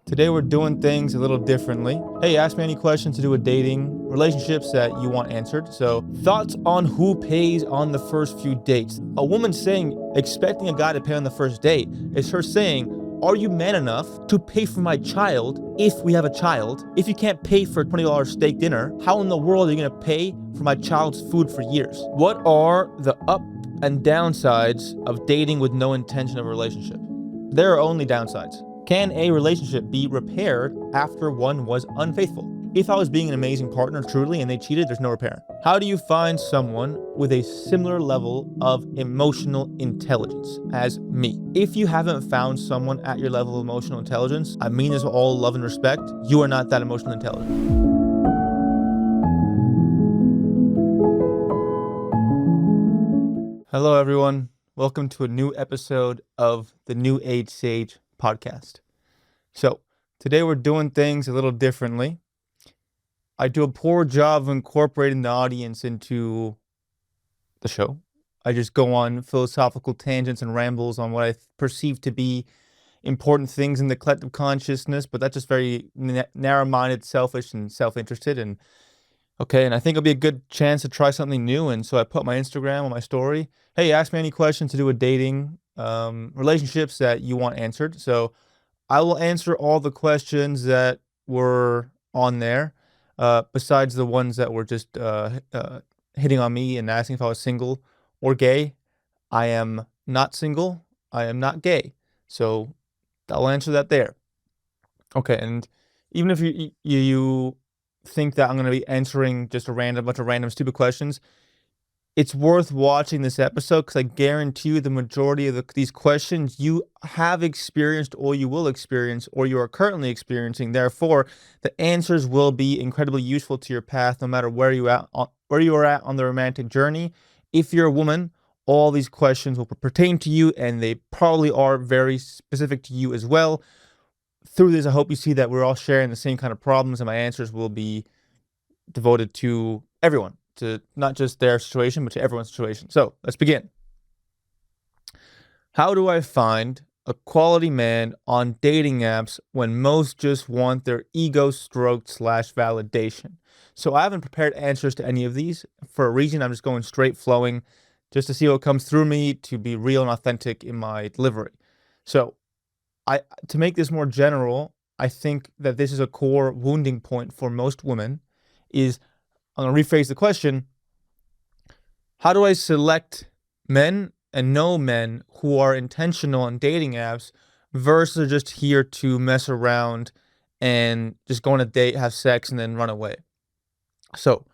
Today we're doing things a little differently. Hey, ask me any questions to do with dating, relationships that you want answered. So, thoughts on who pays on the first few dates. A woman saying, expecting a guy to pay on the first date is her saying, are you man enough to pay for my child if we have a child? If you can't pay for a $20 steak dinner, how in the world are you gonna pay for my child's food for years? What are the up and downsides of dating with no intention of a relationship? There are only downsides. Can a relationship be repaired after one was unfaithful? If I was being an amazing partner truly and they cheated, there's no repair. How do you find someone with a similar level of emotional intelligence as me? If you haven't found someone at your level of emotional intelligence, I mean this with all love and respect, you are not that emotionally intelligent. Hello everyone, welcome to a new episode of the New Age Sage podcast. So today we're doing things a little differently. I do a poor job of incorporating the audience into the show. I just go on philosophical tangents and rambles on what I perceive to be important things in the collective consciousness, but that's just very narrow-minded, selfish, and self-interested. And I think it'll be a good chance to try something new. And so I put my Instagram on my story. Hey, ask me any questions to do with dating, relationships that you want answered. So I will answer all the questions that were on there, besides the ones that were just hitting on me and asking if I was single or gay. I am not single. I am not gay. So I'll answer that there. Okay, and even if you think that I'm going to be answering just a bunch of random stupid questions, it's worth watching this episode because I guarantee you the majority of these questions you have experienced or you will experience or you are currently experiencing. Therefore, the answers will be incredibly useful to your path no matter where you are at on the romantic journey. If you're a woman, all these questions will pertain to you and they probably are very specific to you as well. Through this, I hope you see that we're all sharing the same kind of problems and my answers will be devoted to everyone, to not just their situation, but to everyone's situation. So let's begin. How do I find a quality man on dating apps when most just want their ego stroked / validation? So I haven't prepared answers to any of these for a reason. I'm just going straight flowing just to see what comes through me, to be real and authentic in my delivery. So to make this more general, I think that this is a core wounding point for most women is, I'm going to rephrase the question, how do I select men and know men who are intentional on dating apps versus just here to mess around and just go on a date, have sex, and then run away? So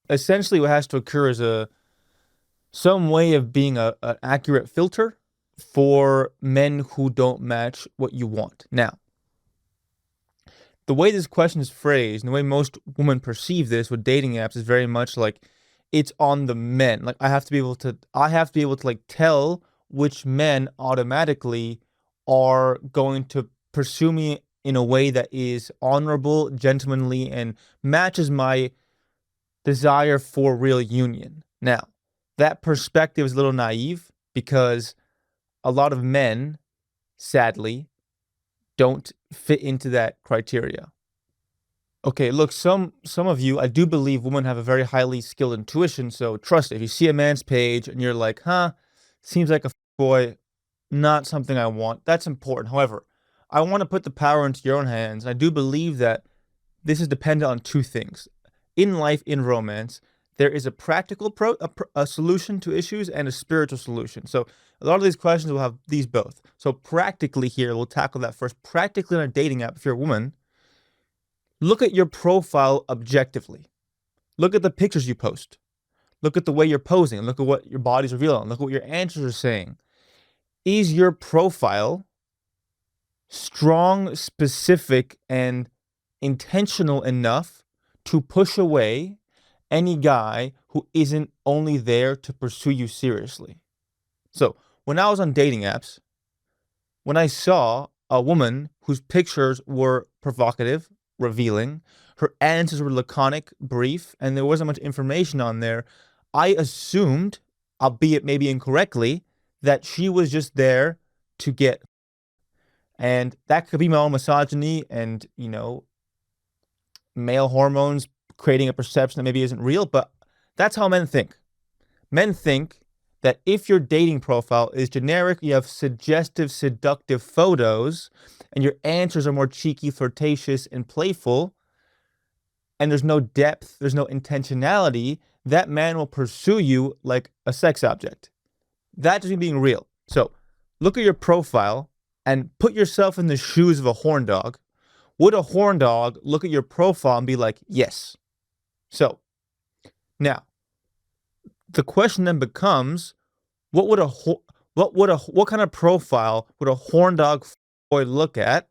essentially what has to occur is some way of being an accurate filter for men who don't match what you want. Now, the way this question is phrased and the way most women perceive this with dating apps is very much like it's on the men. Like I have to be able to like tell which men automatically are going to pursue me in a way that is honorable, gentlemanly, and matches my desire for real union. Now, that perspective is a little naive because a lot of men, sadly, don't fit into that criteria. Okay, look, some of you, I do believe women have a very highly skilled intuition, so trust it. If you see a man's page and you're like, seems like a boy, not something I want, that's important. However, I want to put the power into your own hands. I do believe that this is dependent on two things. In life, in romance, there is a practical a solution to issues and a spiritual solution. So a lot of these questions will have these both. So practically here, we'll tackle that first. Practically on a dating app, if you're a woman, look at your profile objectively. Look at the pictures you post. Look at the way you're posing. Look at what your body's revealing. Look at what your answers are saying. Is your profile strong, specific, and intentional enough to push away any guy who isn't only there to pursue you seriously? So when I was on dating apps, when I saw a woman whose pictures were provocative, revealing, her answers were laconic, brief, and there wasn't much information on there, I assumed, albeit maybe incorrectly, that she was just there to get. And that could be my own misogyny and, male hormones creating a perception that maybe isn't real, but that's how men think. Men think that if your dating profile is generic, you have suggestive, seductive photos, and your answers are more cheeky, flirtatious, and playful, and there's no depth, there's no intentionality, that man will pursue you like a sex object. That's just me being real. So look at your profile and put yourself in the shoes of a horn dog. Would a horn dog look at your profile and be like, yes? So now the question then becomes, what kind of profile would a horn dog boy look at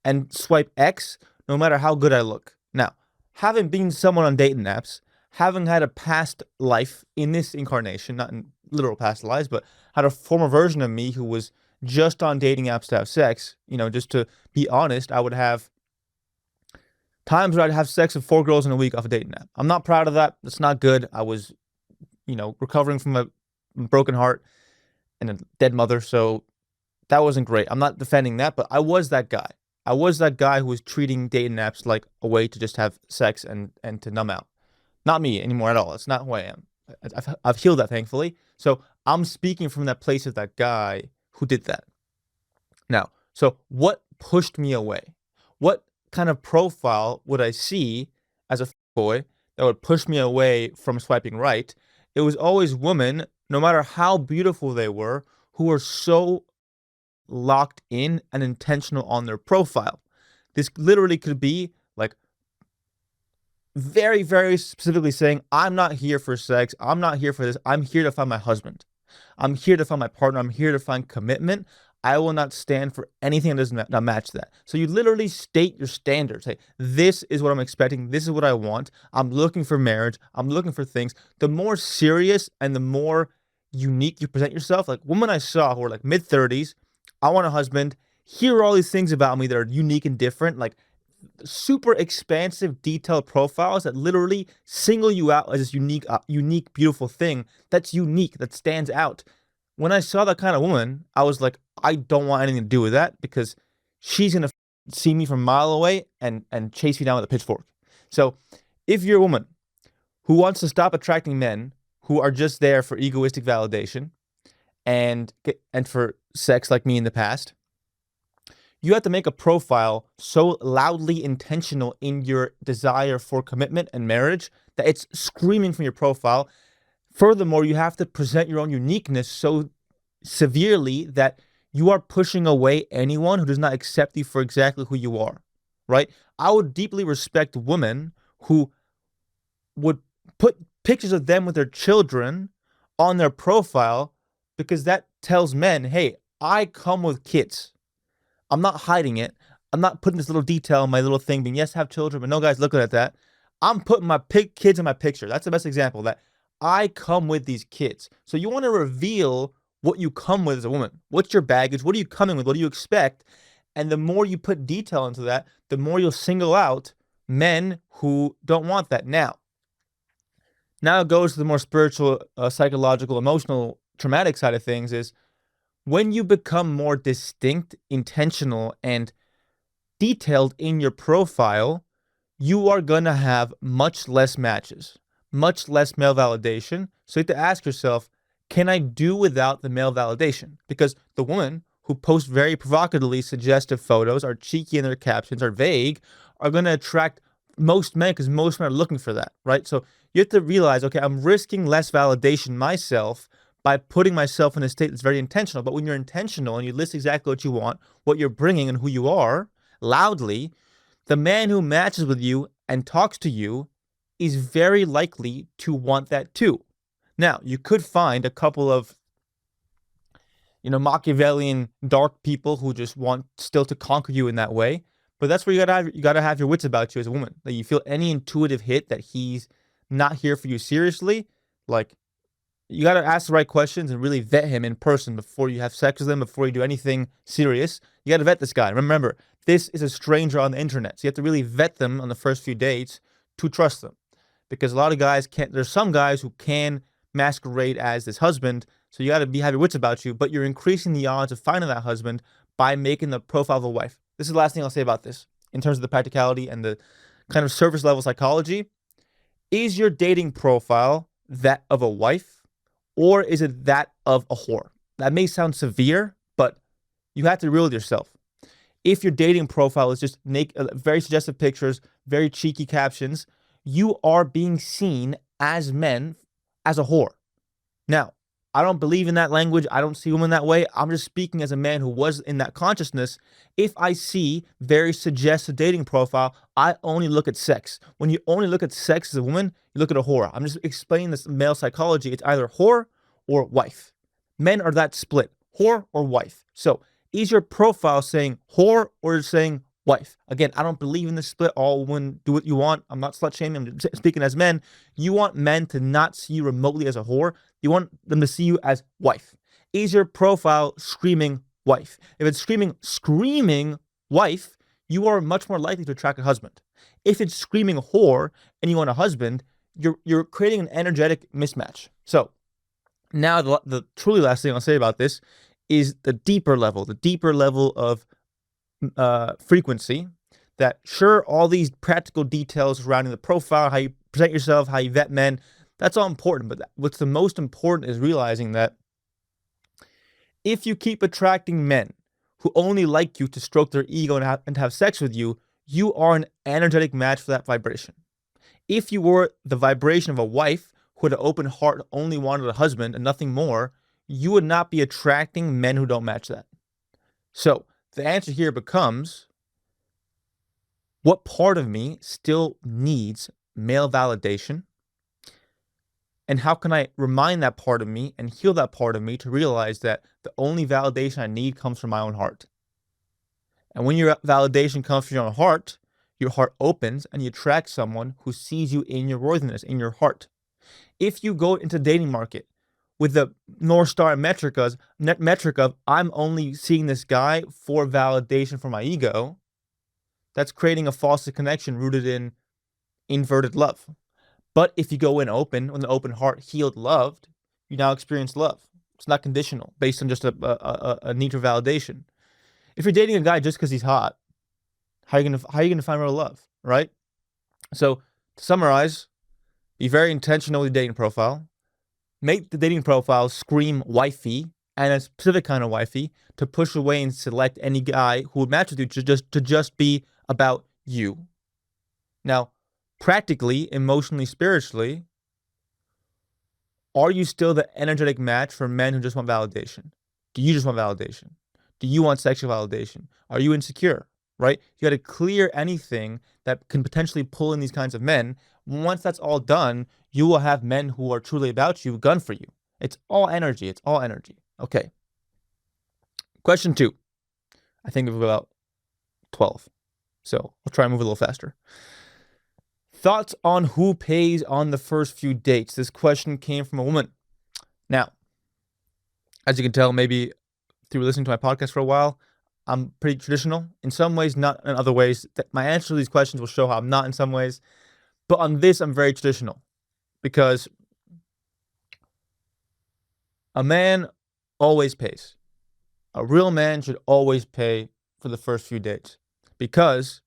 and swipe X no matter how good I look? Now, having been someone on dating apps, having had a past life in this incarnation, not in literal past lives, but had a former version of me who was just on dating apps to have sex, just to be honest, I would have times where I'd have sex with 4 girls in a week off a dating app. I'm not proud of that. That's not good. I was, recovering from a broken heart and a dead mother. So that wasn't great. I'm not defending that, but I was that guy. I was that guy who was treating dating apps like a way to just have sex and to numb out. Not me anymore at all. It's not who I am. I've healed that, thankfully. So I'm speaking from that place of that guy who did that. Now, so what pushed me away? What kind of profile would I see as a boy that would push me away from swiping right? It was always women, no matter how beautiful they were, who were so locked in and intentional on their profile. This literally could be like very, very specifically saying, I'm not here for sex. I'm not here for this. I'm here to find my husband. I'm here to find my partner. I'm here to find commitment. I will not stand for anything that doesn't not match that. So you literally state your standards. Hey, this is what I'm expecting. This is what I want. I'm looking for marriage. I'm looking for things. The more serious and the more unique you present yourself, like women I saw who were like mid 30s, I want a husband. Here are all these things about me that are unique and different, like super expansive, detailed profiles that literally single you out as this unique, beautiful thing that's unique, that stands out. When I saw that kind of woman, I was like, I don't want anything to do with that because she's gonna see me from a mile away and chase me down with a pitchfork. So, if you're a woman who wants to stop attracting men who are just there for egoistic validation and for sex like me in the past, you have to make a profile so loudly intentional in your desire for commitment and marriage that it's screaming from your profile. Furthermore, you have to present your own uniqueness so severely that you are pushing away anyone who does not accept you for exactly who you are, right? I would deeply respect women who would put pictures of them with their children on their profile because that tells men, hey, I come with kids. I'm not hiding it. I'm not putting this little detail in my little thing being, yes, have children, but no guys looking at that. I'm putting my kids in my picture. That's the best example that I come with these kids. So you want to reveal what you come with as a woman. What's your baggage? What are you coming with? What do you expect? And the more you put detail into that, the more you'll single out men who don't want that. Now it goes to the more spiritual, psychological, emotional, traumatic side of things is when you become more distinct, intentional, and detailed in your profile, you are going to have much less matches, much less male validation. So you have to ask yourself, can I do without the male validation? Because the women who post very provocatively suggestive photos, are cheeky in their captions, are vague, are going to attract most men because most men are looking for that, right? So you have to realize, okay, I'm risking less validation myself by putting myself in a state that's very intentional. But when you're intentional and you list exactly what you want, what you're bringing, and who you are loudly, the man who matches with you and talks to you is very likely to want that too. Now, you could find a couple of, Machiavellian dark people who just want still to conquer you in that way. But that's where you gotta have your wits about you as a woman. That you feel any intuitive hit that he's not here for you seriously, like you got to ask the right questions and really vet him in person before you have sex with him, before you do anything serious. You got to vet this guy. Remember, this is a stranger on the internet. So you have to really vet them on the first few dates to trust them. Because a lot of guys can't, there's some guys who can masquerade as this husband. So you got to have your wits about you, but you're increasing the odds of finding that husband by making the profile of a wife. This is the last thing I'll say about this in terms of the practicality and the kind of surface level psychology. Is your dating profile that of a wife, or is it that of a whore? That may sound severe, but you have to be real with yourself. If your dating profile is just very suggestive pictures, very cheeky captions, you are being seen as men as a whore. Now, I don't believe in that language. I don't see women that way. I'm just speaking as a man who was in that consciousness. If I see very suggestive dating profile, I only look at sex. When you only look at sex as a woman, you look at a whore. I'm just explaining this male psychology. It's either whore or wife. Men are that split, whore or wife. So is your profile saying whore or saying wife? Again, I don't believe in the split. All women do what you want. I'm not slut shaming. I'm just speaking as men. You want men to not see you remotely as a whore. You want them to see you as wife. Is your profile screaming wife? If it's screaming wife, you are much more likely to attract a husband. If it's screaming whore and you want a husband, you're creating an energetic mismatch. So now the truly last thing I'll say about this is the deeper level of frequency. That sure, all these practical details surrounding the profile, how you present yourself, how you vet men, that's all important. But what's the most important is realizing that if you keep attracting men who only like you to stroke their ego and have sex with you, you are an energetic match for that vibration. If you were the vibration of a wife who had an open heart, only wanted a husband and nothing more, you would not be attracting men who don't match that. So the answer here becomes, what part of me still needs male validation? And how can I remind that part of me and heal that part of me to realize that the only validation I need comes from my own heart? And when your validation comes from your own heart, your heart opens and you attract someone who sees you in your worthiness, in your heart. If you go into the dating market with the North Star metric of I'm only seeing this guy for validation for my ego, that's creating a false connection rooted in inverted love. But if you go in open, with an open heart, healed, loved, you now experience love. It's not conditional, based on just a need for validation. If you're dating a guy just because he's hot, how are you gonna find real love, right? So to summarize, be very intentional with your dating profile. Make the dating profile scream wifey, and a specific kind of wifey, to push away and select any guy who would match with you to just be about you. Now, practically, emotionally, spiritually, are you still the energetic match for men who just want validation? Do you just want validation? Do you want sexual validation? Are you insecure, right? You got to clear anything that can potentially pull in these kinds of men. Once that's all done, you will have men who are truly about you, gun for you. It's all energy. It's all energy. Okay. Question 2. I think of about 12. So I'll try and move a little faster. Thoughts on who pays on the first few dates? This question came from a woman. Now, as you can tell, maybe through listening to my podcast for a while, I'm pretty traditional in some ways, not in other ways. My answer to these questions will show how I'm not in some ways. But on this, I'm very traditional because a man always pays. A real man should always pay for the first few dates, because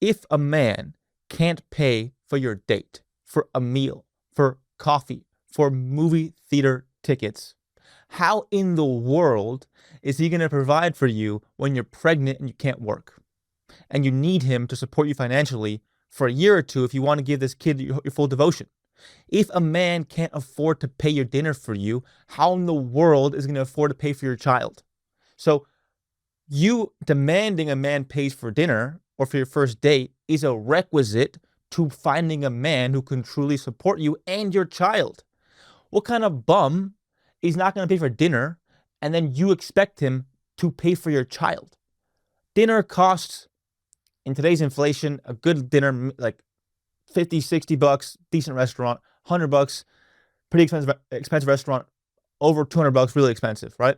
if a man can't pay for your date, for a meal, for coffee, for movie theater tickets, how in the world is he going to provide for you when you're pregnant and you can't work? And you need him to support you financially for a year or two if you want to give this kid your full devotion. If a man can't afford to pay your dinner for you, how in the world is he going to afford to pay for your child? So you demanding a man pays for dinner or for your first date is a requisite to finding a man who can truly support you and your child. What kind of bum is not going to pay for dinner and then you expect him to pay for your child? Dinner costs, in today's inflation, a good dinner, like 50, 60 bucks, decent restaurant, 100 bucks, pretty expensive restaurant, over 200 bucks, really expensive, right?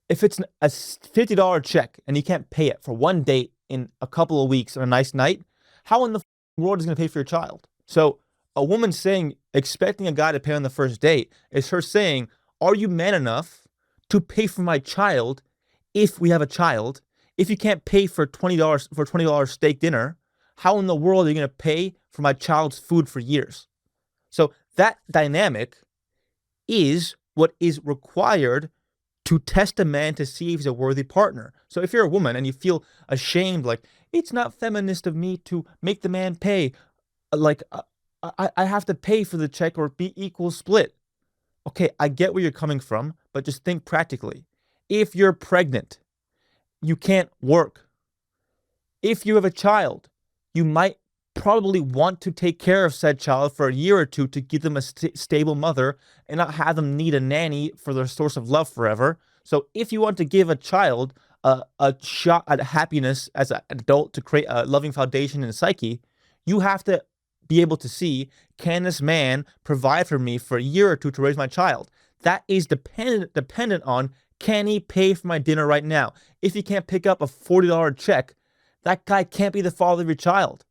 If it's a $50 check and you can't pay it for one date in a couple of weeks on a nice night, how in the world is going to pay for your child? So a woman saying, expecting a guy to pay on the first date is her saying, are you man enough to pay for my child if we have a child, if you can't pay for $20 steak dinner, how in the world are you going to pay for my child's food for years? So that dynamic is what is required to test a man to see if he's a worthy partner. So if you're a woman and you feel ashamed, like, it's not feminist of me to make the man pay, like, I have to pay for the check or be equal split. Okay, I get where you're coming from, but just think practically. If you're pregnant, you can't work. If you have a child, you might probably want to take care of said child for a year or two to give them a stable mother and not have them need a nanny for their source of love forever. So if you want to give a child a shot at happiness as an adult to create a loving foundation in the psyche, you have to be able to see, can this man provide for me for a year or two to raise my child? That is dependent on, can he pay for my dinner right now? If he can't pick up a $40 check, that guy can't be the father of your child.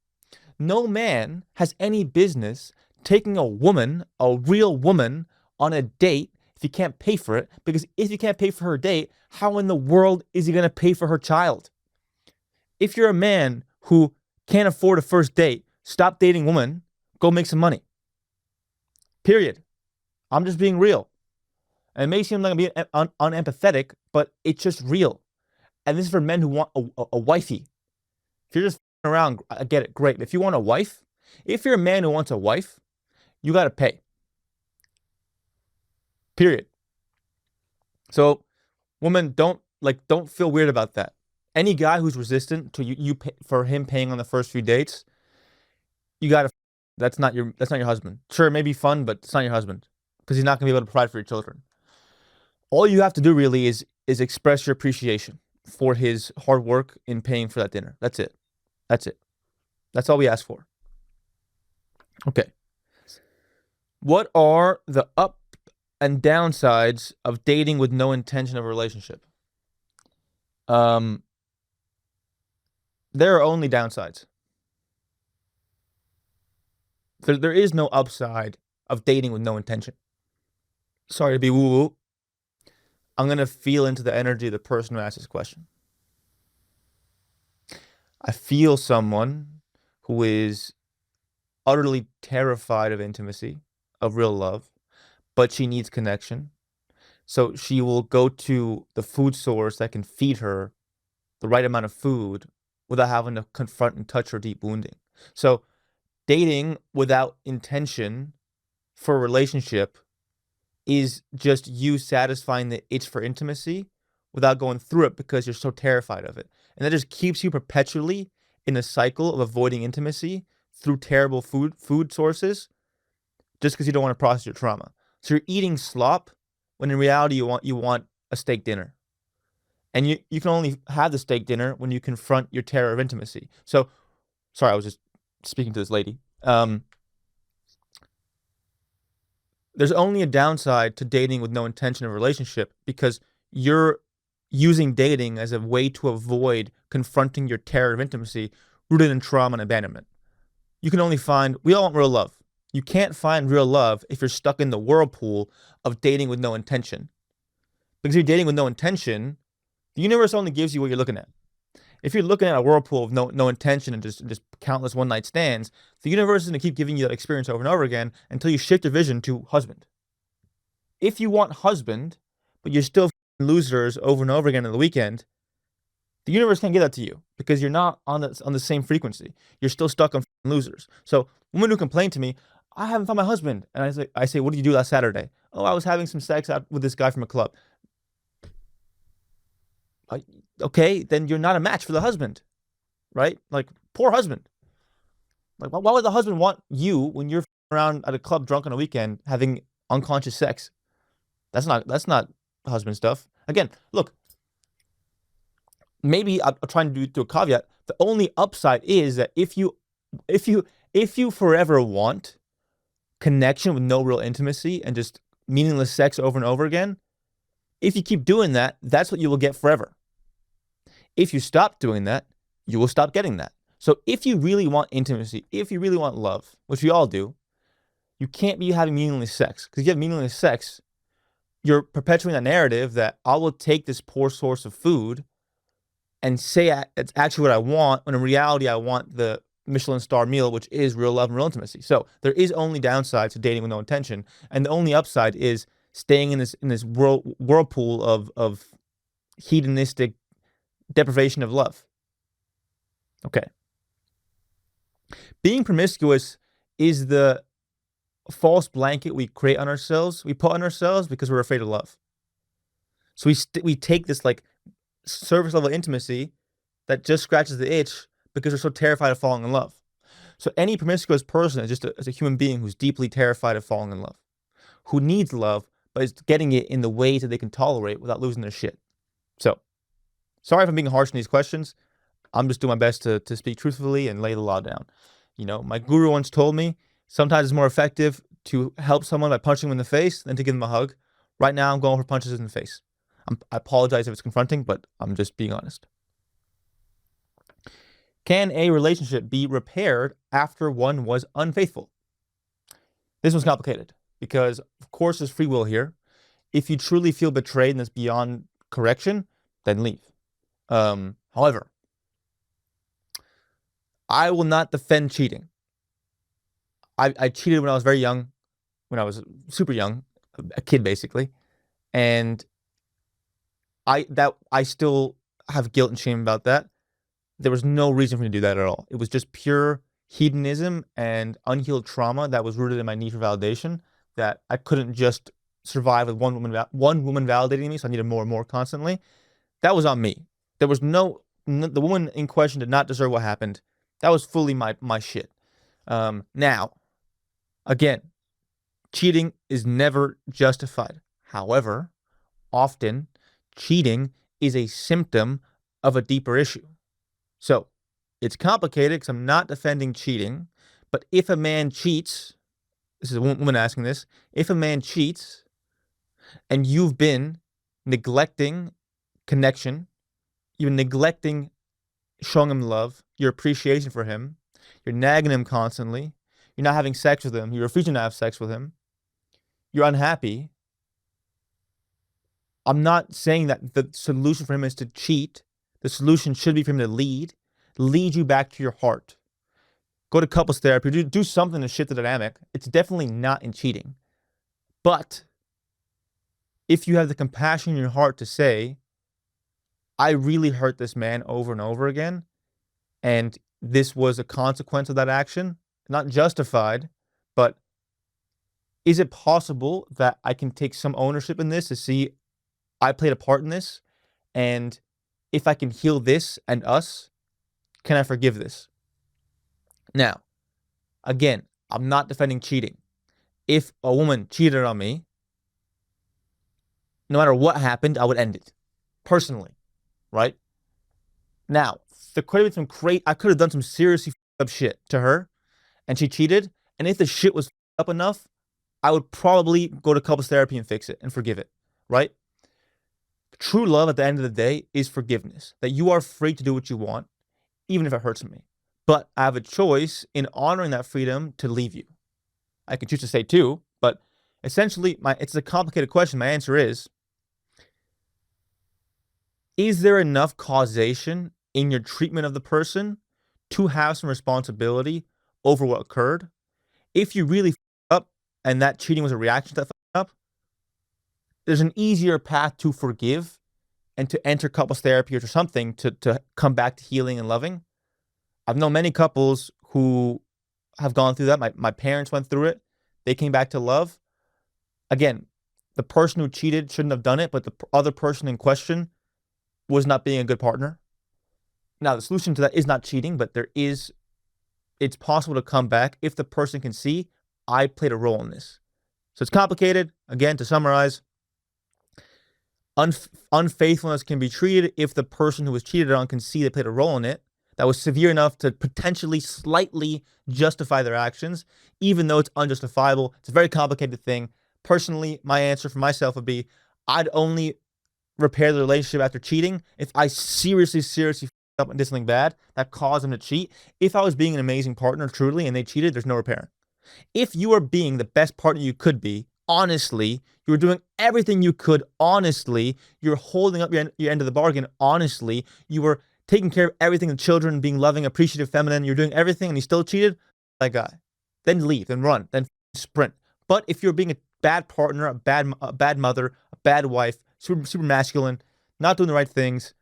No man has any business taking a woman, a real woman, on a date if he can't pay for it. Because if he can't pay for her date, how in the world is he going to pay for her child? If you're a man who can't afford a first date, stop dating women, go make some money. Period. I'm just being real. And it may seem like I'm being unempathetic, but it's just real. And this is for men who want a wifey. If you're just around, I get it, great. But if you want a wife, if you're a man who wants a wife, you got to pay. Period. So, women, don't feel weird about that. Any guy who's resistant to you pay, for him paying on the first few dates, you got to. That's not your husband. Sure, it may be fun, but it's not your husband because he's not going to be able to provide for your children. All you have to do really is express your appreciation for his hard work in paying for that dinner. That's it. That's all we ask for. Okay. What are the up and downsides of dating with no intention of a relationship? There are only downsides. There is no upside of dating with no intention. Sorry to be woo-woo. I'm going to feel into the energy of the person who asked this question. I feel someone who is utterly terrified of intimacy, of real love, but she needs connection. So she will go to the food source that can feed her the right amount of food without having to confront and touch her deep wounding. So dating without intention for a relationship is just you satisfying the itch for intimacy without going through it because you're so terrified of it. And that just keeps you perpetually in a cycle of avoiding intimacy through terrible food sources just because you don't want to process your trauma. So you're eating slop when in reality you want a steak dinner. And you can only have the steak dinner when you confront your terror of intimacy. So, sorry, I was just speaking to this lady. There's only a downside to dating with no intention of a relationship because you're using dating as a way to avoid confronting your terror of intimacy rooted in trauma and abandonment. We all want real love. You can't find real love if you're stuck in the whirlpool of dating with no intention. Because if you're dating with no intention, the universe only gives you what you're looking at. If you're looking at a whirlpool of no intention and just countless one-night stands, the universe is going to keep giving you that experience over and over again until you shift your vision to husband. If you want husband, but you're still losers over and over again on the weekend, the universe can't give that to you because you're not on the same frequency. You're still stuck on losers. So women who complain to me, I haven't found my husband, and I say, what did you do last Saturday? Oh, I was having some sex out with this guy from a club. Okay, then you're not a match for the husband, right? Like, poor husband. Like, why would the husband want you when you're around at a club drunk on a weekend having unconscious sex? That's not husband stuff. Again, look, maybe I'm trying to do a caveat. The only upside is that if you forever want connection with no real intimacy and just meaningless sex over and over again, if you keep doing that, that's what you will get forever. If you stop doing that, you will stop getting that. So if you really want intimacy, if you really want love, which we all do, you can't be having meaningless sex. Because if you have meaningless sex, you're perpetuating that narrative that I will take this poor source of food and say it's actually what I want, when in reality I want the Michelin star meal, which is real love and real intimacy. So there is only downside to dating with no intention, and the only upside is staying in this whirlpool of hedonistic deprivation of love. Okay. Being promiscuous is the false blanket we create on ourselves, we put on ourselves because we're afraid of love. So we take this like surface level intimacy that just scratches the itch because we're so terrified of falling in love. So any promiscuous person is just as a human being who's deeply terrified of falling in love, who needs love, but is getting it in the ways that they can tolerate without losing their shit. So, sorry if I'm being harsh in these questions. I'm just doing my best to speak truthfully and lay the law down. My guru once told me sometimes it's more effective to help someone by punching them in the face than to give them a hug. Right now, I'm going for punches in the face. I apologize if it's confronting, but I'm just being honest. Can a relationship be repaired after one was unfaithful? This one's complicated because, of course, there's free will here. If you truly feel betrayed and it's beyond correction, then leave. However, I will not defend cheating. I cheated when I was very young, when I was super young, a kid basically, and I still have guilt and shame about that. There was no reason for me to do that at all. It was just pure hedonism and unhealed trauma that was rooted in my need for validation, that I couldn't just survive with one woman validating me, so I needed more and more constantly. That was on me. There was the woman in question did not deserve what happened. That was fully my shit. Now, again, cheating is never justified. However, often cheating is a symptom of a deeper issue. So it's complicated because I'm not defending cheating, but if a man cheats, this is a woman asking this, if a man cheats and you've been neglecting connection, you're neglecting showing him love, your appreciation for him, you're nagging him constantly, you're not having sex with him, you're refusing to have sex with him, you're unhappy. I'm not saying that the solution for him is to cheat. The solution should be for him to lead you back to your heart. Go to couples therapy, do something to shift the dynamic. It's definitely not in cheating. But if you have the compassion in your heart to say, I really hurt this man over and over again, and this was a consequence of that action, not justified, but is it possible that I can take some ownership in this to see I played a part in this, and if I can heal this and us, can I forgive this? Now, again, I'm not defending cheating. If a woman cheated on me, no matter what happened, I would end it. Personally, right? Now, there could have been I could have done some seriously up shit to her, and she cheated, and if the shit was up enough, I would probably go to couples therapy and fix it and forgive it, right? True love at the end of the day is forgiveness, that you are free to do what you want, even if it hurts me. But I have a choice in honoring that freedom to leave you. I can choose to say too, but essentially, it's a complicated question. My answer is there enough causation in your treatment of the person to have some responsibility over what occurred? If you really up and that cheating was a reaction to that up, there's an easier path to forgive and to enter couples therapy or something to come back to healing and loving. I've known many couples who have gone through that. My parents went through it. They came back to love. Again, the person who cheated shouldn't have done it, but the other person in question was not being a good partner. Now, the solution to that is not cheating, but it's possible to come back if the person can see I played a role in this. So it's complicated. Again, to summarize, unfaithfulness can be treated if the person who was cheated on can see they played a role in it that was severe enough to potentially slightly justify their actions, even though it's unjustifiable. It's a very complicated thing. Personally, my answer for myself would be I'd only repair the relationship after cheating if I seriously up and did something bad that caused them to cheat. If I was being an amazing partner truly and they cheated, there's no repairing. If you are being the best partner you could be, honestly. You were doing everything you could honestly. You were holding up your end of the bargain honestly. You were taking care of everything, the children, being loving, appreciative, feminine. You're doing everything and you still cheated. That guy. Then leave, then run, then sprint. But if you're being a bad partner, a bad mother, a bad wife, super masculine, not doing the right things,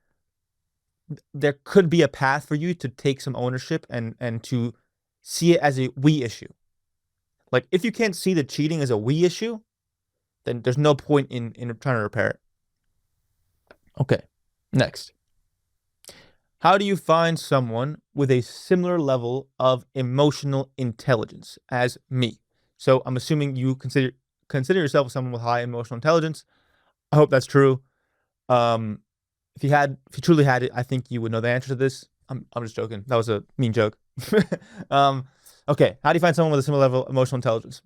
there could be a path for you to take some ownership and to see it as a we issue. Like if you can't see the cheating as a we issue, then there's no point in trying to repair it. Okay. Next. How do you find someone with a similar level of emotional intelligence as me? So I'm assuming you consider yourself someone with high emotional intelligence. I hope that's true. Um, if you truly had it, I think you would know the answer to this. I'm just joking. That was a mean joke. um, okay. How do you find someone with a similar level of emotional intelligence?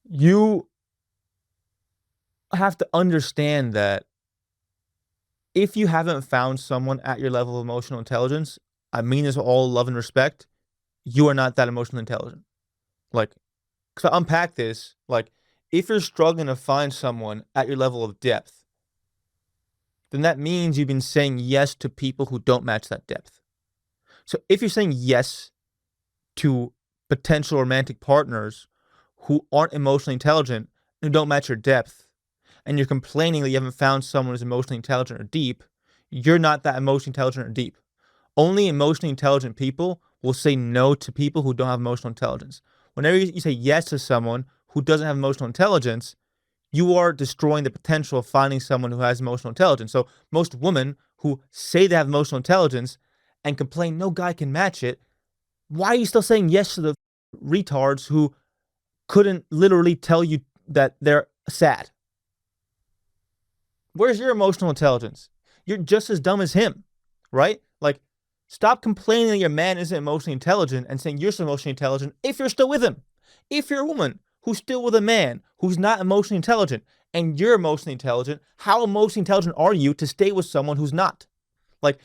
You have to understand that if you haven't found someone at your level of emotional intelligence, I mean this with all love and respect, you are not that emotionally intelligent. Like, to unpack this, like, if you're struggling to find someone at your level of depth, then that means you've been saying yes to people who don't match that depth. So if you're saying yes to potential romantic partners who aren't emotionally intelligent and who don't match your depth, and you're complaining that you haven't found someone who's emotionally intelligent or deep, you're not that emotionally intelligent or deep. Only emotionally intelligent people will say no to people who don't have emotional intelligence. Whenever you say yes to someone who doesn't have emotional intelligence, you are destroying the potential of finding someone who has emotional intelligence. So most women who say they have emotional intelligence and complain no guy can match it, why are you still saying yes to the retards who couldn't literally tell you that they're sad? Where's your emotional intelligence? You're just as dumb as him, right? Like, stop complaining that your man isn't emotionally intelligent and saying you're so emotionally intelligent if you're still with him. If you're a woman who's still with a man who's not emotionally intelligent and you're emotionally intelligent, how emotionally intelligent are you to stay with someone who's not? Like,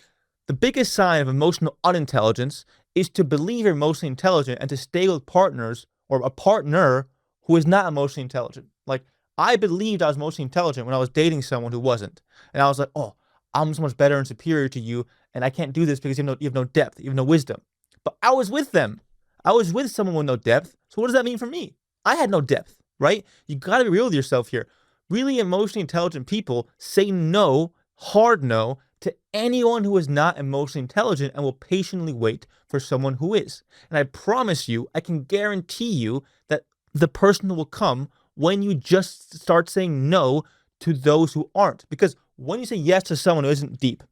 the biggest sign of emotional unintelligence is to believe you're emotionally intelligent and to stay with partners or a partner who is not emotionally intelligent. Like, I believed I was emotionally intelligent when I was dating someone who wasn't. And I was like, oh, I'm so much better and superior to you, and I can't do this because you have no depth, you have no wisdom. But I was with them. I was with someone with no depth. So what does that mean for me? I had no depth, right? You got to be real with yourself here. Really emotionally intelligent people say no, hard no, to anyone who is not emotionally intelligent and will patiently wait for someone who is. And I promise you, I can guarantee you that the person will come when you just start saying no to those who aren't. Because when you say yes to someone who isn't deep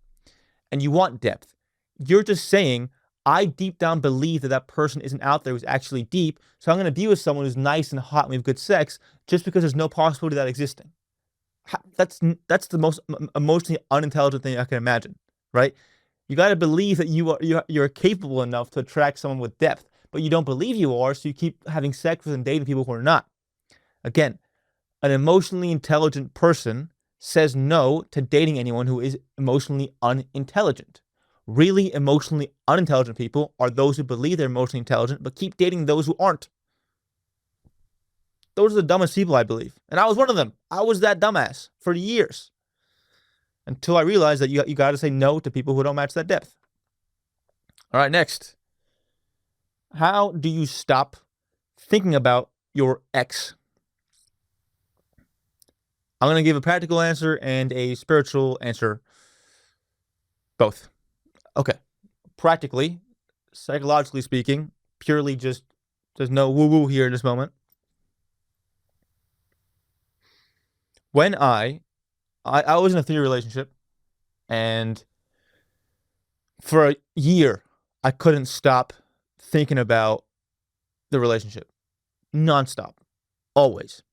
and you want depth, you're just saying, I deep down believe that that person isn't out there who's actually deep. So I'm going to be with someone who's nice and hot and we have good sex just because there's no possibility of that existing. That's the most emotionally unintelligent thing I can imagine, right? You got to believe that you're capable enough to attract someone with depth, but you don't believe you are, so you keep having sex with and dating people who are not. Again, an emotionally intelligent person says no to dating anyone who is emotionally unintelligent. Really emotionally unintelligent people are those who believe they're emotionally intelligent but keep dating those who aren't. Those are the dumbest people, I believe. And I was one of them. I was that dumbass for years until I realized that you got to say no to people who don't match that depth. All right, next. How do you stop thinking about your ex? I'm going to give a practical answer and a spiritual answer. Both. Okay. Practically, psychologically speaking, purely just there's no woo woo here in this moment. When I was in a 3-year relationship, and for a year, I couldn't stop thinking about the relationship nonstop, always.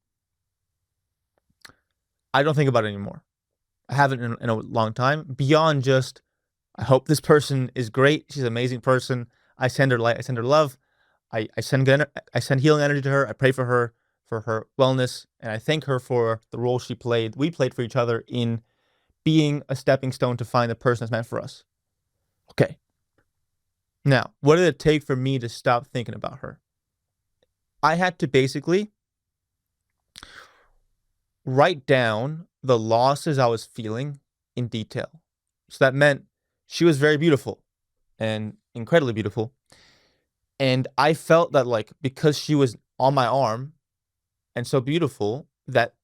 I don't think about it anymore. I haven't in a long time. Beyond just, I hope this person is great. She's an amazing person. I send her light. I send her love. I send healing energy to her. I pray for her wellness, and I thank her for the role she played. We played for each other in being a stepping stone to find the person that's meant for us. Okay. Now, what did it take for me to stop thinking about her? I had to basically write down the losses I was feeling in detail. So that meant she was very beautiful and incredibly beautiful. And I felt that like because she was on my arm and so beautiful that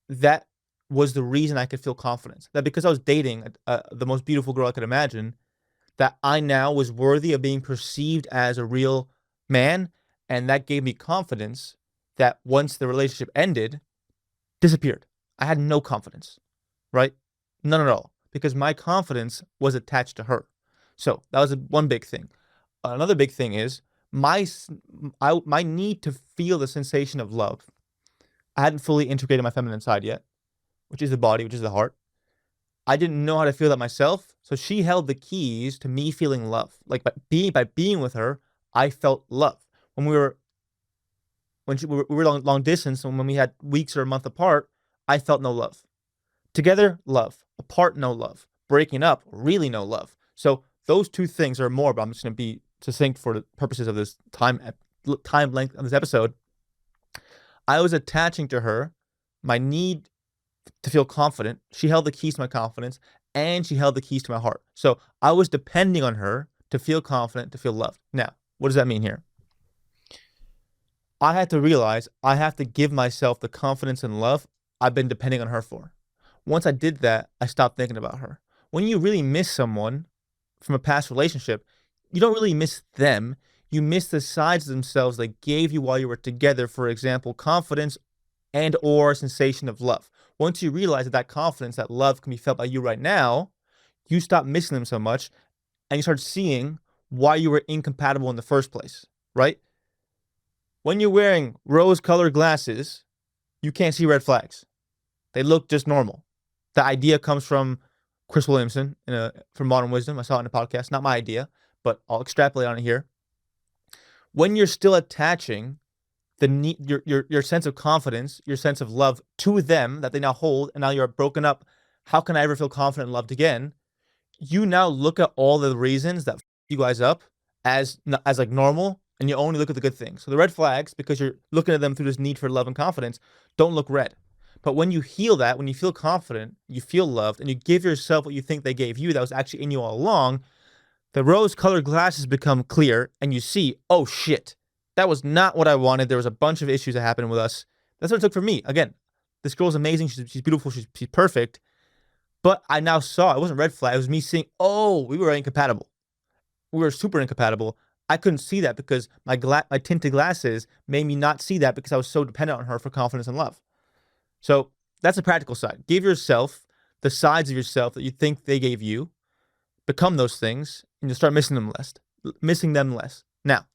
that was the reason I could feel confidence. That because I was dating the most beautiful girl I could imagine, that I now was worthy of being perceived as a real man, and that gave me confidence that once the relationship ended, disappeared. I had no confidence, right? None at all, because my confidence was attached to her. So that was one big thing. Another big thing is my my need to feel the sensation of love. I hadn't fully integrated my feminine side yet, which is the body, which is the heart. I didn't know how to feel that myself, so she held the keys to me feeling love. Like by being with her, I felt love. When we were we were long distance, and when we had weeks or a month apart, I felt no love. Together, love. Apart, no love. Breaking up, really no love. So those two things are more, but I'm just going to be succinct for the purposes of this time length of this episode. I was attaching to her my need to feel confident. She held the keys to my confidence, and she held the keys to my heart. So I was depending on her to feel confident, to feel loved. Now, what does that mean here? I had to realize I have to give myself the confidence and love I've been depending on her for. Once I did that, I stopped thinking about her. When you really miss someone from a past relationship, you don't really miss them. You miss the sides of themselves they gave you while you were together. For example, confidence and or sensation of love. Once you realize that confidence, that love can be felt by you right now, you stop missing them so much and you start seeing why you were incompatible in the first place, right? When you're wearing rose-colored glasses, you can't see red flags. They look just normal. The idea comes from Chris Williamson from Modern Wisdom. I saw it in a podcast. Not my idea, but I'll extrapolate on it here. When you're still attaching the need, your sense of confidence, your sense of love to them that they now hold, and now you're broken up. How can I ever feel confident and loved again? You now look at all the reasons that you guys up as like normal, and you only look at the good things. So the red flags, because you're looking at them through this need for love and confidence, don't look red. But when you heal that, when you feel confident, you feel loved, and you give yourself what you think they gave you that was actually in you all along, the rose-colored glasses become clear, and you see, oh shit, that was not what I wanted. There was a bunch of issues that happened with us. That's what it took for me. Again, this girl's amazing. She's beautiful. She's perfect. But I now saw it wasn't red flag. It was me seeing, oh, we were incompatible. We were super incompatible. I couldn't see that because my tinted glasses made me not see that because I was so dependent on her for confidence and love. So that's the practical side. Give yourself the sides of yourself that you think they gave you. Become those things, and you'll start missing them less. Missing them less. Now,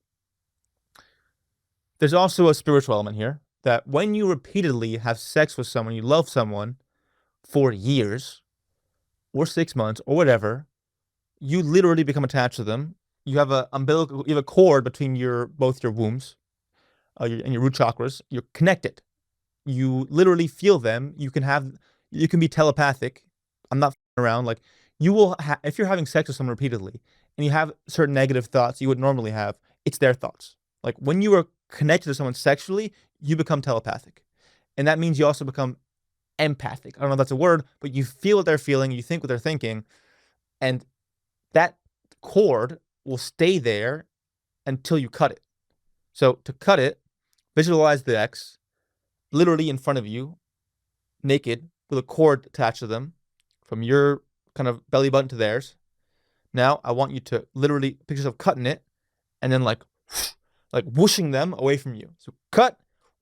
there's also a spiritual element here that when you repeatedly have sex with someone, you love someone for years or 6 months or whatever, you literally become attached to them. You have you have a cord between both your wombs and your root chakras. You're connected. You literally feel them. You can be telepathic. I'm not around. Like if you're having sex with someone repeatedly and you have certain negative thoughts you would normally have, it's their thoughts. Like when you are connected to someone sexually, you become telepathic. And that means you also become empathic. I don't know if that's a word, but you feel what they're feeling, you think what they're thinking, and that cord will stay there until you cut it. So to cut it, visualize the X literally in front of you, naked, with a cord attached to them from your kind of belly button to theirs. Now I want you to literally picture yourself cutting it and then like whooshing them away from you. So cut,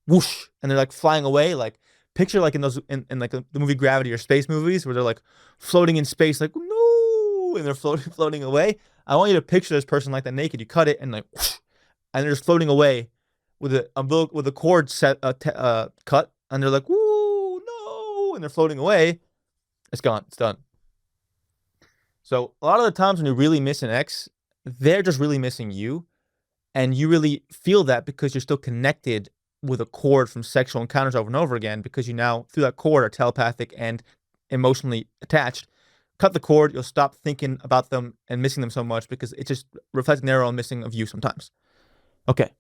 whoosh, and they're like flying away. Like picture like in those in like the movie Gravity or space movies where they're like floating in space, like no, and they're floating away. I want you to picture this person like that naked. You cut it and like, whoosh, and they're just floating away with a cord set cut, and they're like, woo, no, and they're floating away. It's gone. It's done. So a lot of the times when you really miss an ex, they're just really missing you. And you really feel that because you're still connected with a cord from sexual encounters over and over again, because you now, through that cord, are telepathic and emotionally attached. Cut the cord, you'll stop thinking about them and missing them so much because it just reflects their own missing of you sometimes. Okay.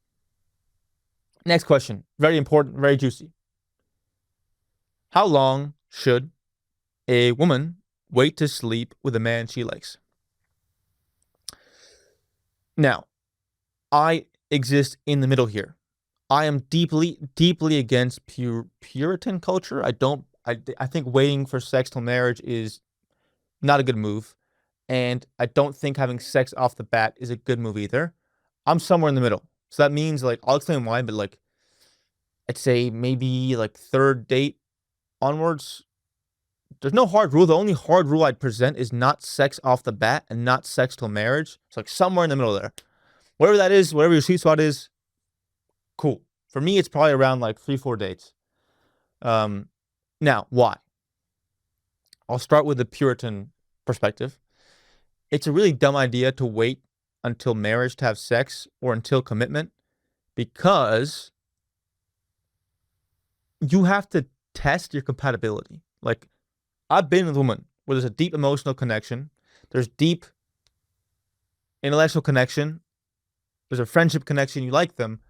Next question. Very important, very juicy. How long should a woman wait to sleep with a man she likes? Now, I exist in the middle here. I am deeply, deeply against Puritan culture. I think waiting for sex till marriage is not a good move. And I don't think having sex off the bat is a good move either. I'm somewhere in the middle. So that means like I'll explain why, but like I'd say maybe like third date onwards. There's no hard rule. The only hard rule I'd present is not sex off the bat and not sex till marriage. It's like somewhere in the middle there. Whatever that is, whatever your sweet spot is, cool. For me, it's probably around like 3, 4 dates. Um, Now, why? I'll start with the Puritan perspective. It's a really dumb idea to wait until marriage to have sex or until commitment because you have to test your compatibility. Like, I've been with a woman where there's a deep emotional connection, there's deep intellectual connection, there's a friendship connection, you like them,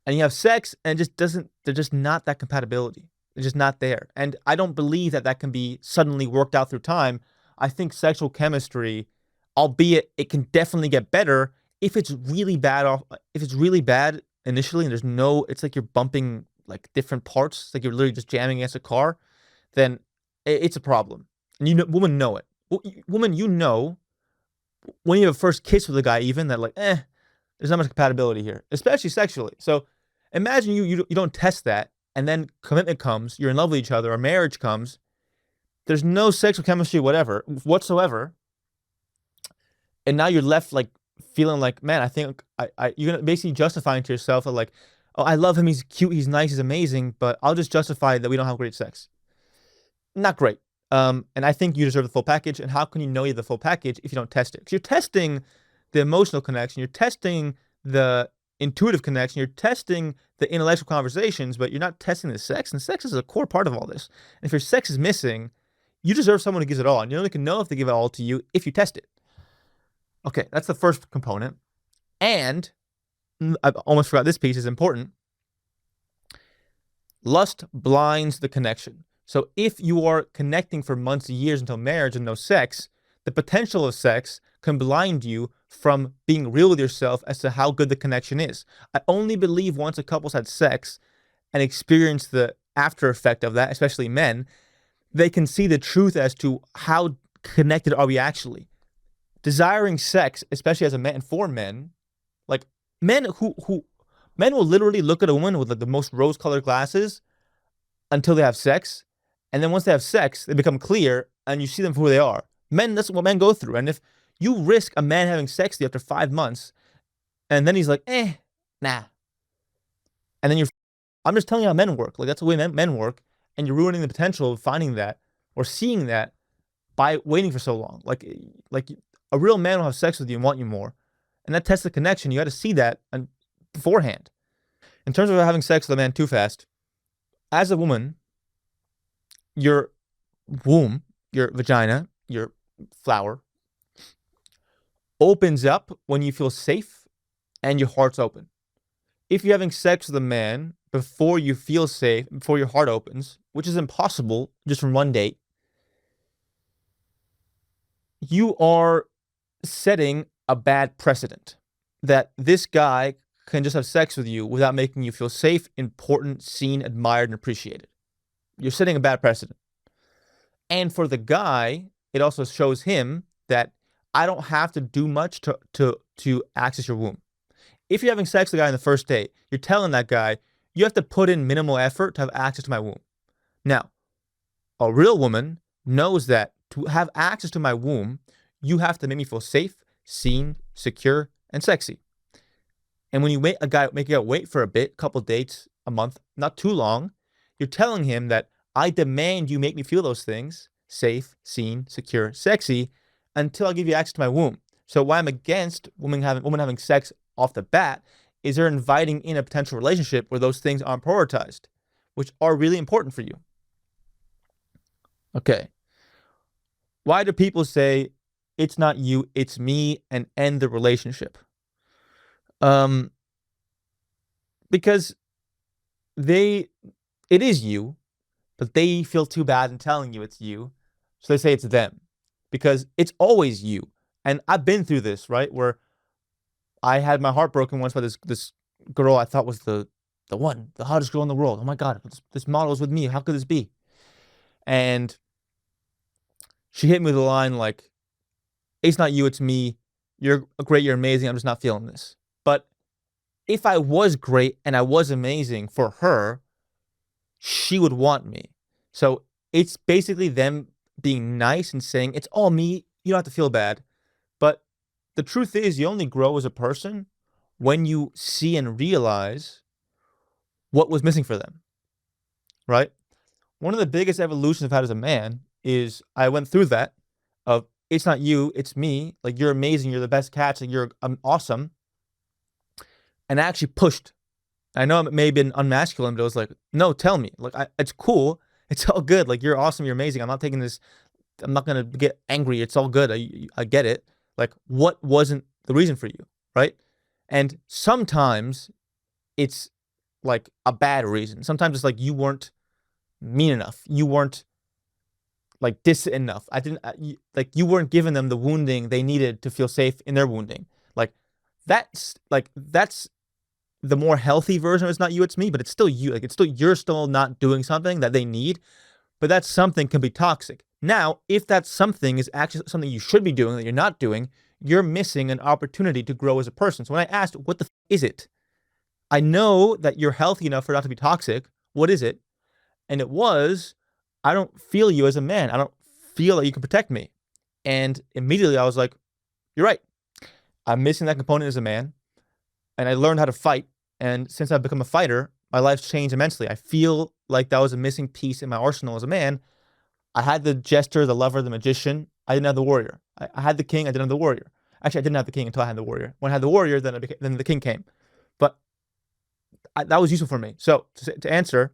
and you have sex, and it just doesn't, they're just not that compatibility. They're just not there. And I don't believe that that can be suddenly worked out through time. I think sexual chemistry, albeit it can definitely get better if it's really bad off, if it's really bad initially and there's no, it's like you're bumping like different parts, it's like you're literally just jamming against a car, then it's a problem. And you know, women know it. Woman, you know, when you have a first kiss with a guy, even that like, there's not much compatibility here, especially sexually. So imagine you don't test that, and then commitment comes, you're in love with each other, or marriage comes. There's no sexual chemistry, whatever, whatsoever, and now you're left like feeling like, man, I think you're gonna basically justifying to yourself that like, oh, I love him, he's cute, he's nice, he's amazing, but I'll just justify that we don't have great sex. Not great. And I think you deserve the full package. And how can you know you have the full package if you don't test it? Because you're testing the emotional connection, you're testing the intuitive connection, you're testing the intellectual conversations, but you're not testing the sex. And sex is a core part of all this. And if your sex is missing, you deserve someone who gives it all. And you only can know if they give it all to you if you test it. Okay, that's the first component. And I almost forgot this piece is important. Lust blinds the connection. So if you are connecting for months, years until marriage and no sex, the potential of sex can blind you from being real with yourself as to how good the connection is. I only believe once a couple's had sex and experienced the after effect of that, especially men, they can see the truth as to how connected are we actually. Desiring sex, especially as a man for men, like men who men will literally look at a woman with like the most rose-colored glasses until they have sex, and then once they have sex, they become clear, and you see them for who they are. Men, that's what men go through. And if you risk a man having sex with you after 5 months, and then he's like, nah, and then I'm just telling you how men work. Like that's the way men work, and you're ruining the potential of finding that or seeing that by waiting for so long. Like a real man will have sex with you and want you more, and that tests the connection. You got to see that beforehand. In terms of having sex with a man too fast, as a woman, your womb, your vagina, your flower opens up when you feel safe and your heart's open. If you're having sex with a man before you feel safe, before your heart opens, which is impossible just from one date, you are setting a bad precedent that this guy can just have sex with you without making you feel safe, important, seen, admired, and appreciated. You're setting a bad precedent. And for the guy, it also shows him that I don't have to do much to access your womb. If you're having sex with a guy on the first date, you're telling that guy, you have to put in minimal effort to have access to my womb. Now, a real woman knows that to have access to my womb, you have to make me feel safe, seen, secure, and sexy. And when you make a guy wait for a bit, couple dates, a month, not too long, you're telling him that I demand you make me feel those things, safe, seen, secure, sexy, until I give you access to my womb. So why I'm against women having sex off the bat is they're inviting in a potential relationship where those things aren't prioritized, which are really important for you. Okay. Why do people say it's not you, it's me, and end the relationship? Um, because they, it is you, but they feel too bad in telling you it's you. So they say it's them because it's always you. And I've been through this, right? Where I had my heart broken once by this girl I thought was the one, the hottest girl in the world. Oh my God, this model is with me. How could this be? And she hit me with a line like, "It's not you, it's me. You're great, you're amazing. I'm just not feeling this." But if I was great and I was amazing for her, she would want me. So it's basically them being nice and saying, "It's all me. You don't have to feel bad." But the truth is, you only grow as a person when you see and realize what was missing for them, right? One of the biggest evolutions I've had as a man is I went through that of it's not you, it's me. Like you're amazing, you're the best catch, like you're awesome. And I actually pushed. I know it may have been unmasculine, but it was like, no, tell me. Like it's cool. It's all good. Like you're awesome, you're amazing. I'm not taking this. I'm not gonna get angry. It's all good. I get it. Like what wasn't the reason for you, right? And sometimes it's like a bad reason. Sometimes it's like you weren't mean enough. You weren't like distant enough. I didn't like you weren't giving them the wounding they needed to feel safe in their wounding. Like that's the more healthy version of it's not you, it's me, but it's still you. Like it's still you're still not doing something that they need, but that something can be toxic. Now, if that something is actually something you should be doing that you're not doing, you're missing an opportunity to grow as a person. So when I asked, what the is it? I know that you're healthy enough for it not to be toxic. What is it? And it was, I don't feel you as a man. I don't feel that you can protect me. And immediately I was like, you're right. I'm missing that component as a man. And I learned how to fight. And since I've become a fighter, my life's changed immensely. I feel like that was a missing piece in my arsenal as a man. I had the jester, the lover, the magician. I didn't have the warrior. I had the king. I didn't have the warrior. Actually, I didn't have the king until I had the warrior. When I had the warrior, then the king came. But that was useful for me. So to answer,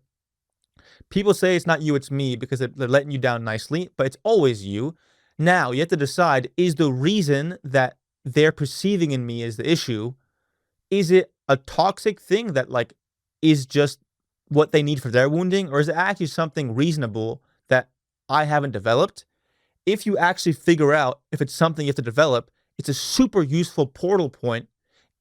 people say it's not you, it's me because they're letting you down nicely, but it's always you. Now, you have to decide, is the reason that they're perceiving in me as the issue, is it a toxic thing that like is just what they need for their wounding, or is it actually something reasonable that I haven't developed? If you actually figure out if it's something you have to develop, it's a super useful portal point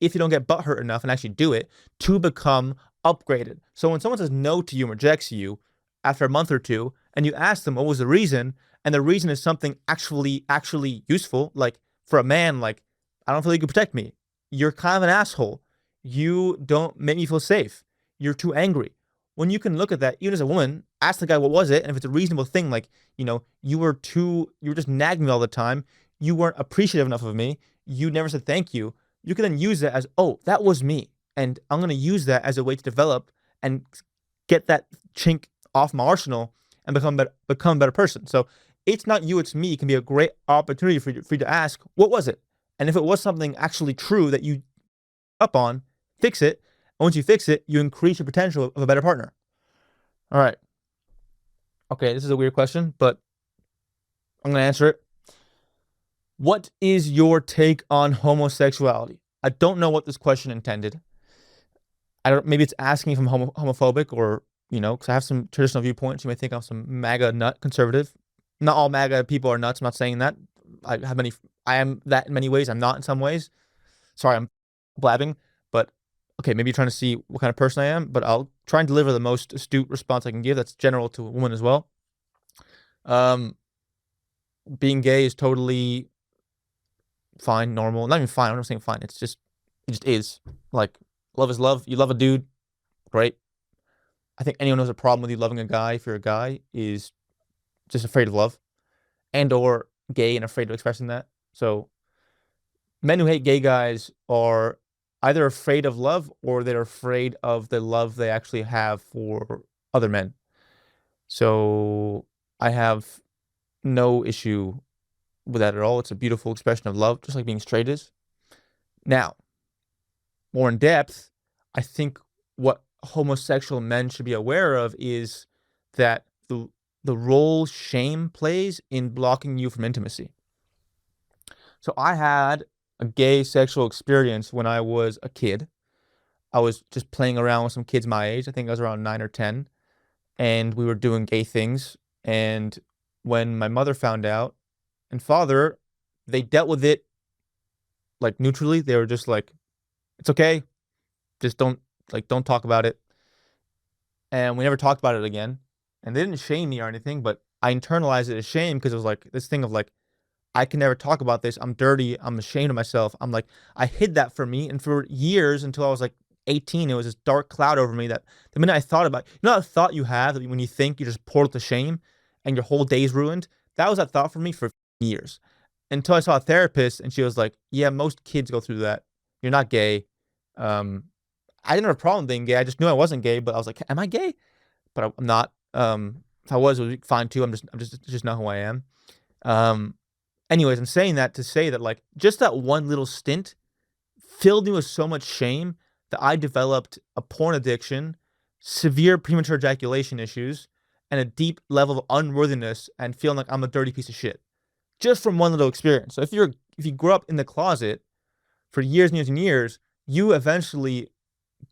if you don't get butthurt enough and actually do it to become upgraded. So when someone says no to you and rejects you after a month or two, and you ask them what was the reason, and the reason is something actually useful, like for a man, like I don't feel like you can protect me. You're kind of an asshole. You don't make me feel safe. You're too angry. When you can look at that, even as a woman, ask the guy what was it, and if it's a reasonable thing, like you were just nagging me all the time. You weren't appreciative enough of me. You never said thank you. You can then use that as, oh, that was me, and I'm gonna use that as a way to develop and get that chink off my arsenal and become a better person. So it's not you, it's me. It can be a great opportunity for you to ask, what was it? And if it was something actually true that you up on, fix it. And once you fix it, you increase your potential of a better partner. All right. Okay, this is a weird question, but I'm going to answer it. What is your take on homosexuality? I don't know what this question intended. I don't. Maybe it's asking if I'm homophobic or because I have some traditional viewpoints. You may think I'm some MAGA nut conservative. Not all MAGA people are nuts. I'm not saying that. I have many. I am that in many ways. I'm not in some ways. Sorry, I'm blabbing. But okay, maybe you're trying to see what kind of person I am. But I'll try and deliver the most astute response I can give. That's general to a woman as well. Um, being gay is totally fine, normal. Not even fine. I'm not saying fine. It just is. Like love is love. You love a dude, great. I think anyone who has a problem with you loving a guy, if you're a guy, is just afraid of love and or gay and afraid of expressing that. So men who hate gay guys are either afraid of love or they're afraid of the love they actually have for other men. So I have no issue with that at all. It's a beautiful expression of love, just like being straight is. Now, more in depth, I think what homosexual men should be aware of is that the role shame plays in blocking you from intimacy. So I had a gay sexual experience when I was a kid. I was just playing around with some kids my age. I think I was around 9 or 10. and we were doing gay things. And when my mother found out and father, they dealt with it like neutrally. They were just like, it's okay. Just don't talk about it. And we never talked about it again. And they didn't shame me or anything, but I internalized it as shame because it was like this thing of like, I can never talk about this. I'm dirty. I'm ashamed of myself. I'm like, I hid that from me. And for years until I was like 18, it was this dark cloud over me that the minute I thought about, you know, that thought you have that when you think you just portal to shame and your whole day's ruined. That was that thought for me for years until I saw a therapist and she was like, yeah, most kids go through that. You're not gay. Um, I didn't have a problem being gay. I just knew I wasn't gay, but I was like, am I gay? But I'm not. If I was, it would be fine too. I'm just not who I am. Um, Anyways, I'm saying that to say that like just that one little stint filled me with so much shame that I developed a porn addiction, severe premature ejaculation issues, and a deep level of unworthiness and feeling like I'm a dirty piece of shit. Just from one little experience. So if you grow up in the closet for years and years and years, you eventually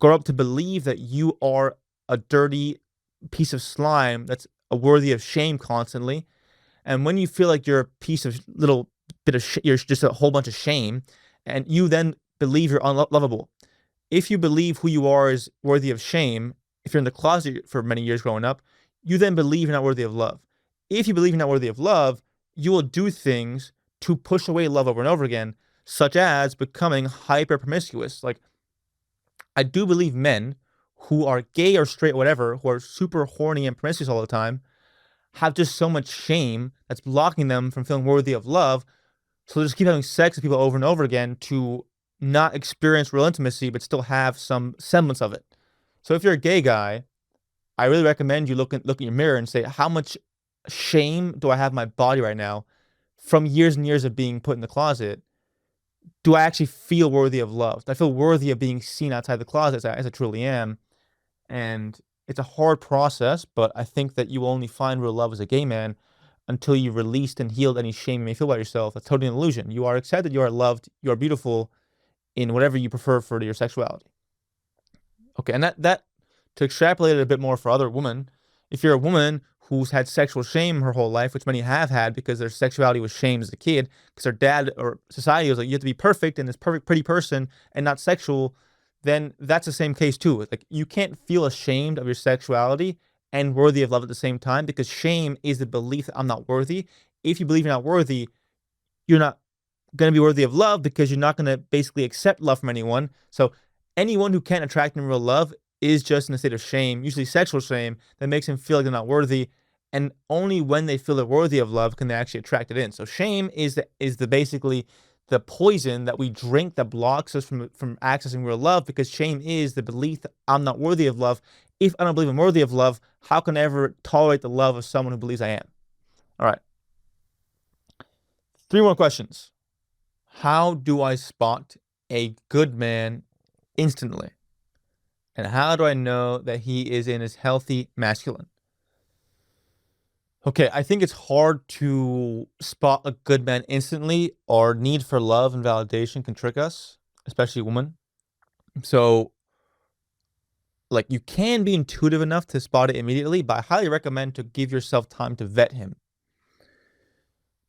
grow up to believe that you are a dirty piece of slime that's worthy of shame constantly. And when you feel like you're a piece of little bit of you're just a whole bunch of shame, and you then believe you're unlovable. If you believe who you are is worthy of shame, if you're in the closet for many years growing up, you then believe you're not worthy of love. If you believe you're not worthy of love, you will do things to push away love over and over again, such as becoming hyper promiscuous. Like, I do believe men who are gay or straight, or whatever, who are super horny and promiscuous all the time, have just so much shame that's blocking them from feeling worthy of love. So they just keep having sex with people over and over again to not experience real intimacy, but still have some semblance of it. So if you're a gay guy, I really recommend you look in your mirror and say, how much shame do I have in my body right now from years and years of being put in the closet? Do I actually feel worthy of love? Do I feel worthy of being seen outside the closet as I truly am? And it's a hard process, but I think that you will only find real love as a gay man until you released and healed any shame you may feel about yourself. That's totally an illusion. You are accepted, you are loved, you are beautiful in whatever you prefer for your sexuality. Okay, and that to extrapolate it a bit more for other women, if you're a woman who's had sexual shame her whole life, which many have had because their sexuality was shamed as a kid, because their dad or society was like, you have to be perfect and this perfect, pretty person and not sexual, then that's the same case too. Like, you can't feel ashamed of your sexuality and worthy of love at the same time because shame is the belief that I'm not worthy. If you believe you're not worthy, you're not going to be worthy of love because you're not going to basically accept love from anyone. So anyone who can't attract in real love is just in a state of shame, usually sexual shame, that makes them feel like they're not worthy. And only when they feel they're worthy of love can they actually attract it in. So shame is the basically the poison that we drink that blocks us from accessing real love, because shame is the belief that I'm not worthy of love. If I don't believe I'm worthy of love, how can I ever tolerate the love of someone who believes I am? All right. 3 more questions. How do I spot a good man instantly? And how do I know that he is in his healthy masculine? Okay, I think it's hard to spot a good man instantly. Our need for love and validation can trick us, especially women. So, like, you can be intuitive enough to spot it immediately, but I highly recommend to give yourself time to vet him.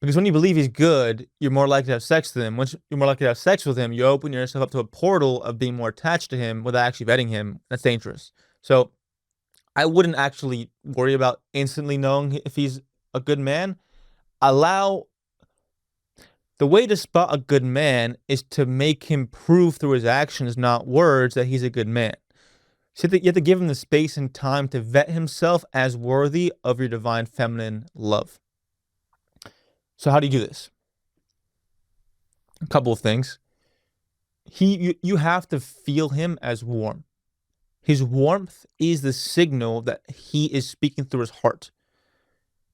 Because when you believe he's good, you're more likely to have sex with him. Once you're more likely to have sex with him, you open yourself up to a portal of being more attached to him without actually vetting him. That's dangerous. So I wouldn't actually worry about instantly knowing if he's a good man. Allow The way to spot a good man is to make him prove through his actions, not words, that he's a good man. So you have to give him the space and time to vet himself as worthy of your divine feminine love. So how do you do this? A couple of things. You have to feel him as warm. His warmth is the signal that he is speaking through his heart.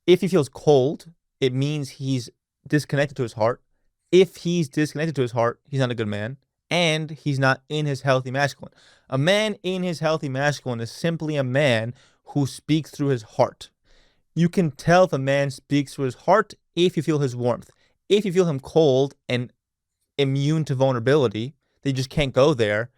If he feels cold, it means he's disconnected to his heart. If he's disconnected to his heart, he's not a good man, and he's not in his healthy masculine. A man in his healthy masculine is simply a man who speaks through his heart. You can tell if a man speaks through his heart if you feel his warmth. If you feel him cold and immune to vulnerability, they just can't go there,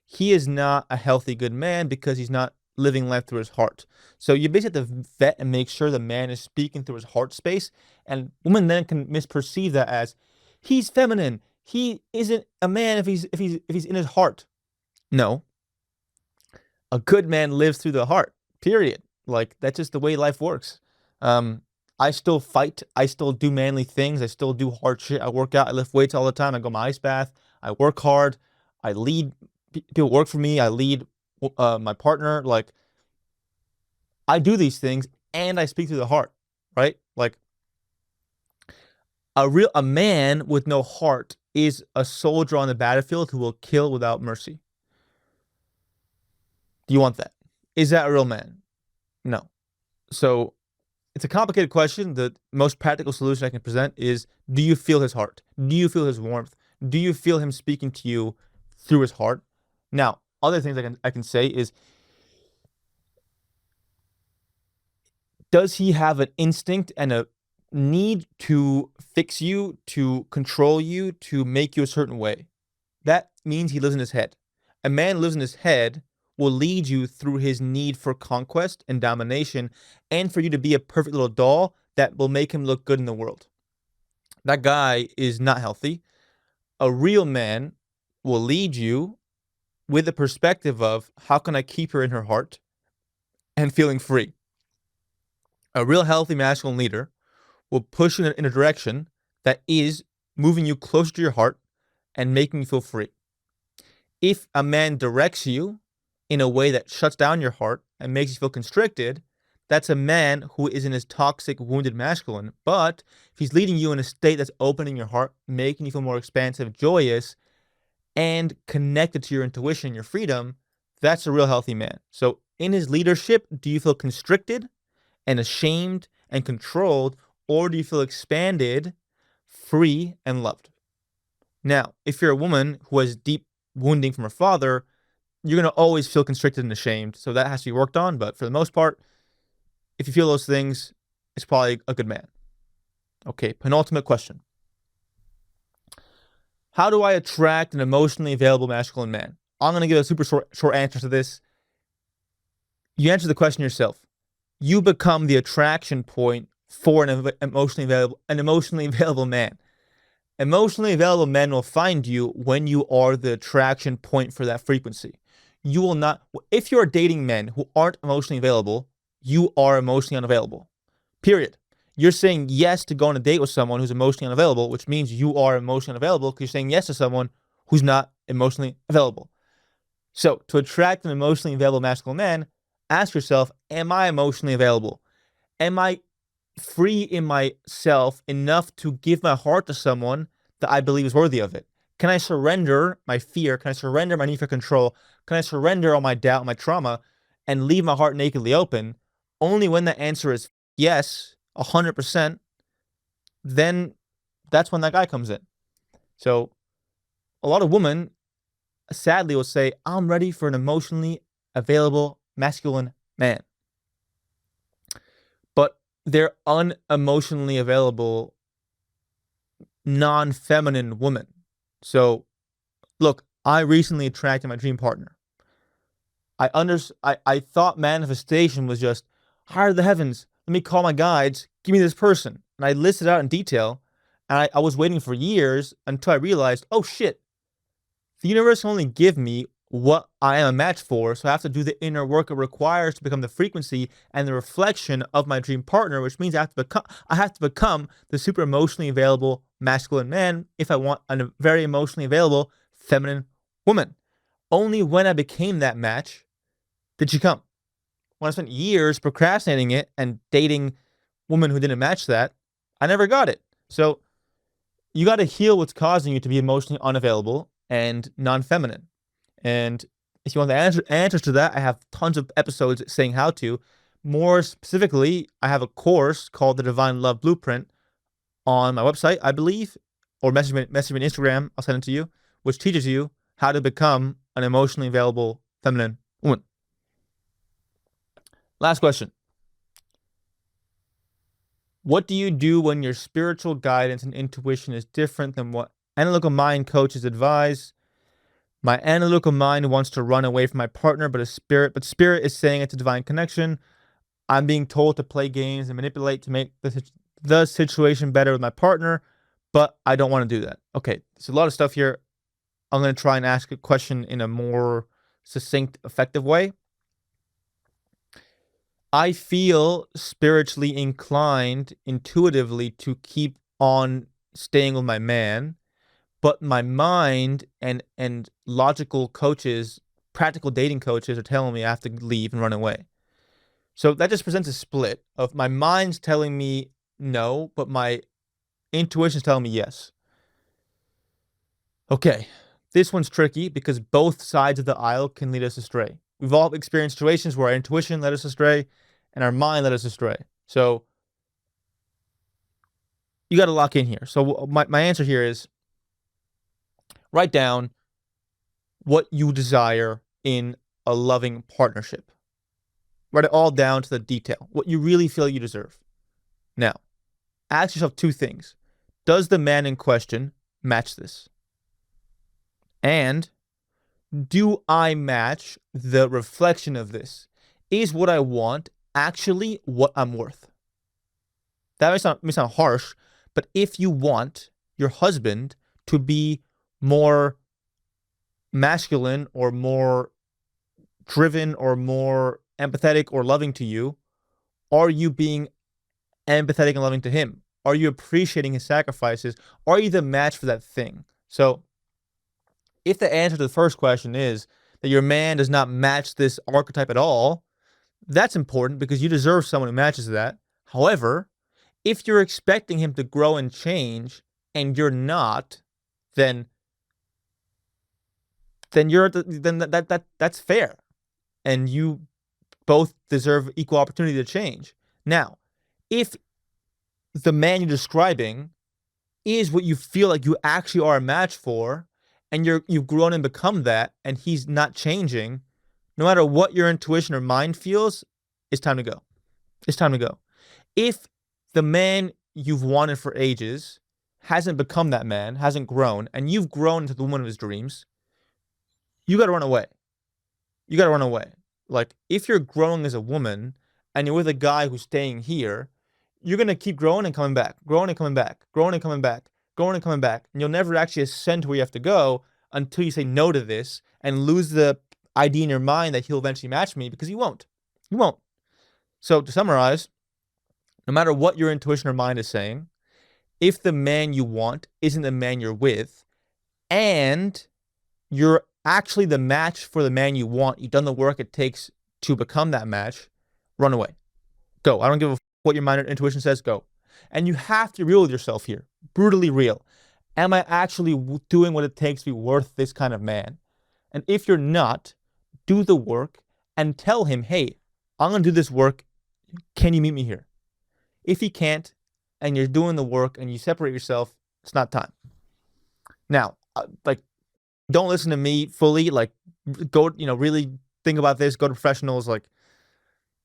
he is not a healthy good man because he's not living life through his heart. So you basically have to vet and make sure the man is speaking through his heart space. And women then can misperceive that as he's feminine. He isn't a man if he's in his heart. No, a good man lives through the heart. Period. Like that's just the way life works. Um, I still fight. I still do manly things. I still do hard shit. I work out. I lift weights all the time. I go my ice bath. I work hard. I lead. People work for me. I lead my partner. Like I do these things, and I speak through the heart. Right? Like a man with no heart is a soldier on the battlefield who will kill without mercy. Do you want that? Is that a real man? No. So it's a complicated question. The most practical solution I can present is, do you feel his heart? Do you feel his warmth? Do you feel him speaking to you through his heart? Now, other things I can say is, does he have an instinct and a need to fix you, to control you, to make you a certain way? That means he lives in his head. A man lives in his head will lead you through his need for conquest and domination and for you to be a perfect little doll that will make him look good in the world. That guy is not healthy. A real man will lead you with the perspective of how can I keep her in her heart and feeling free. A real healthy masculine leader will push you in a direction that is moving you closer to your heart and making you feel free. If a man directs you in a way that shuts down your heart and makes you feel constricted, that's a man who is in his toxic, wounded masculine. But if he's leading you in a state that's opening your heart, making you feel more expansive, joyous, and connected to your intuition, your freedom, that's a real healthy man. So in his leadership, do you feel constricted and ashamed and controlled, or do you feel expanded, free, and loved? Now, if you're a woman who has deep wounding from her father, you're going to always feel constricted and ashamed. So that has to be worked on. But for the most part, if you feel those things, it's probably a good man. Okay, penultimate question. How do I attract an emotionally available masculine man? I'm going to give a super short answer to this. You answer the question yourself. You become the attraction point for an emotionally available man. Emotionally available men will find you when you are the attraction point for that frequency. You will not, if you're dating men who aren't emotionally available, you are emotionally unavailable. Period. You're saying yes to go on a date with someone who's emotionally unavailable, which means you are emotionally unavailable because you're saying yes to someone who's not emotionally available. So, to attract an emotionally available masculine man, ask yourself, am I emotionally available? Am I free in myself enough to give my heart to someone that I believe is worthy of it? Can I surrender my fear? Can I surrender my need for control? Can I surrender all my doubt, my trauma, and leave my heart nakedly open? Only when the answer is yes, 100%, then that's when that guy comes in. So a lot of women, sadly, will say, I'm ready for an emotionally available masculine man. But they're unemotionally available non-feminine woman. So, look, I recently attracted my dream partner. I thought manifestation was just higher the heavens. Let me call my guides. Give me this person. And I listed out in detail. And I was waiting for years until I realized, oh shit, the universe can only give me what I am a match for. So I have to do the inner work it requires to become the frequency and the reflection of my dream partner, which means I have to become the super emotionally available masculine man if I want a very emotionally available feminine woman. Only when I became that match did she come. When I spent years procrastinating it and dating women who didn't match that, I never got it. So you got to heal what's causing you to be emotionally unavailable and non-feminine. And if you want the answers to that, I have tons of episodes saying how to. More specifically, I have a course called the Divine Love Blueprint on my website, I believe, or message me on Instagram. I'll send it to you, which teaches you how to become an emotionally available feminine woman. Last question. What do you do when your spiritual guidance and intuition is different than what analytical mind coaches advise? My analytical mind wants to run away from my partner, but spirit is saying it's a divine connection. I'm being told to play games and manipulate to make the situation better with my partner, but I don't want to do that. Okay, there's a lot of stuff here. I'm going to try and ask a question in a more succinct, effective way. I feel spiritually inclined intuitively to keep on staying with my man, but my mind and logical coaches, practical dating coaches are telling me I have to leave and run away. So that just presents a split of my mind's telling me no, but my intuition's telling me yes. Okay, this one's tricky because both sides of the aisle can lead us astray. We've all experienced situations where our intuition led us astray and our mind led us astray. So you got to lock in here. So my answer here is write down what you desire in a loving partnership. Write it all down to the detail, what you really feel you deserve. Now, ask yourself two things. Does the man in question match this? And do I match the reflection of this? Is what I want actually what I'm worth? That may sound harsh, but if you want your husband to be more masculine or more driven or more empathetic or loving to you, are you being empathetic and loving to him? Are you appreciating his sacrifices? Are you the match for that thing? So if the answer to the first question is that your man does not match this archetype at all, that's important because you deserve someone who matches that. However, if you're expecting him to grow and change and you're not, then that's fair. And you both deserve equal opportunity to change. Now, if the man you're describing is what you feel like you actually are a match for, and you've grown and become that, and he's not changing, no matter what your intuition or mind feels, it's time to go. It's time to go. If the man you've wanted for ages hasn't become that man, hasn't grown, and you've grown into the woman of his dreams, you got to run away. You got to run away. Like, if you're growing as a woman and you're with a guy who's staying here, you're going to keep growing and coming back, growing and coming back, growing and coming back, growing and coming back. And you'll never actually ascend to where you have to go until you say no to this and lose the idea in your mind that he'll eventually match me, because he won't. He won't. So to summarize, no matter what your intuition or mind is saying, if the man you want isn't the man you're with, and you're actually the match for the man you want, you've done the work it takes to become that match, run away. Go. I don't give a what your mind or intuition says, go. And you have to be real with yourself here, brutally real. Am I actually doing what it takes to be worth this kind of man? And if you're not, do the work and tell him, hey, I'm going to do this work. Can you meet me here? If he can't, and you're doing the work and you separate yourself, it's not time. Now, don't listen to me fully. Go, really think about this. Go to professionals.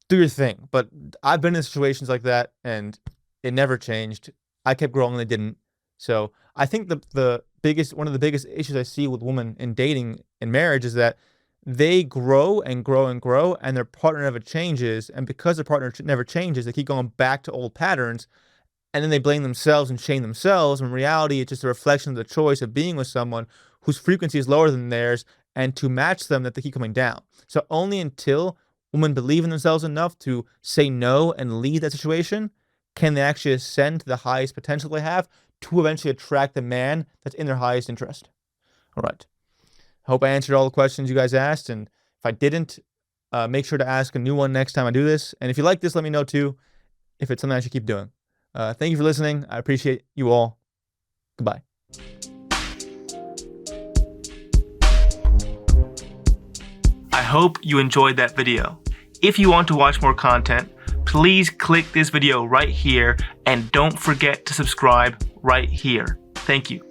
Do your thing. But I've been in situations like that, and it never changed. I kept growing, and they didn't. So I think one of the biggest issues I see with women in dating and marriage is that they grow and grow and grow, and their partner never changes. And because their partner never changes, they keep going back to old patterns, and then they blame themselves and shame themselves. When in reality, it's just a reflection of the choice of being with someone whose frequency is lower than theirs, and to match them that they keep coming down. So only until women believe in themselves enough to say no and leave that situation can they actually ascend to the highest potential they have to eventually attract the man that's in their highest interest. All right. I hope I answered all the questions you guys asked. And if I didn't, make sure to ask a new one next time I do this. And if you like this, let me know too, if it's something I should keep doing. Thank you for listening. I appreciate you all. Goodbye. I hope you enjoyed that video. If you want to watch more content, please click this video right here, and don't forget to subscribe right here. Thank you.